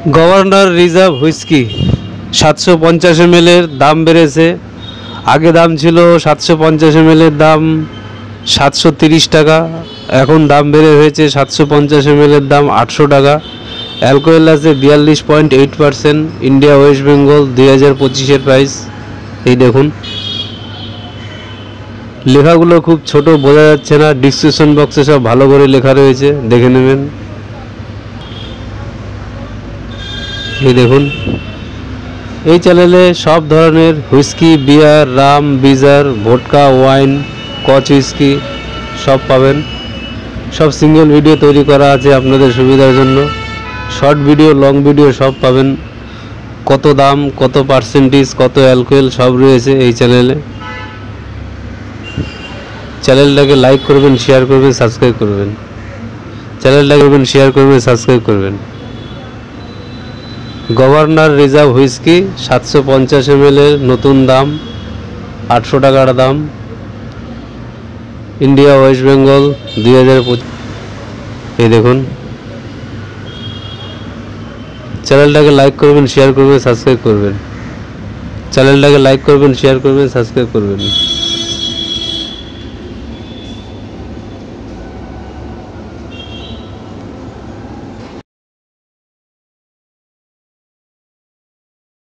Governor reserve whisky 750 ml এর দাম বেড়েছে। আগে দাম ছিল 750 ml এর দাম 730 টাকা, এখন দাম বেড়ে হয়েছে 750 ml এর দাম 800 টাকা। অ্যালকোহল আছে 42.8%। ইন্ডিয়া ওয়েস্ট বেঙ্গল 2025-এর প্রাইস। এই দেখুন, লেখাগুলো খুব ছোট, বোঝা যাচ্ছে না। ডিসক্রিপশন বক্সে সব ভালো করে লেখা রয়েছে, দেখে নেবেন। এই দেখুন, এই চ্যানেলে সব ধরনের হুইস্কি, বিয়ার, রাম, বিজার, ভোডকা, ওয়াইন, কচ হুইস্কি সব পাবেন। সব সিঙ্গেল ভিডিও তৈরি করা আছে আপনাদের সুবিধার জন্য। শর্ট ভিডিও, লং ভিডিও সব পাবেন। কত দাম, কত পার্সেন্টেজ, কত অ্যালকোহল সব রয়েছে এই চ্যানেলে। চ্যানেলটাকে লাইক করবেন, শেয়ার করবেন, সাবস্ক্রাইব করবেন। চ্যানেলটাকে শেয়ার করবেন, সাবস্ক্রাইব করবেন। গভর্নর রিজার্ভ হুইস্কি 750 ml এর নতুন দাম 800 টাকার দাম। ইন্ডিয়া ওয়েস্ট বেঙ্গল 2025। এই দেখুন, চ্যানেলটাকে লাইক করবেন, শেয়ার করবেন, সাবস্ক্রাইব করবেন। চ্যানেলটাকে লাইক করবেন, শেয়ার করবেন, সাবস্ক্রাইব করবেন।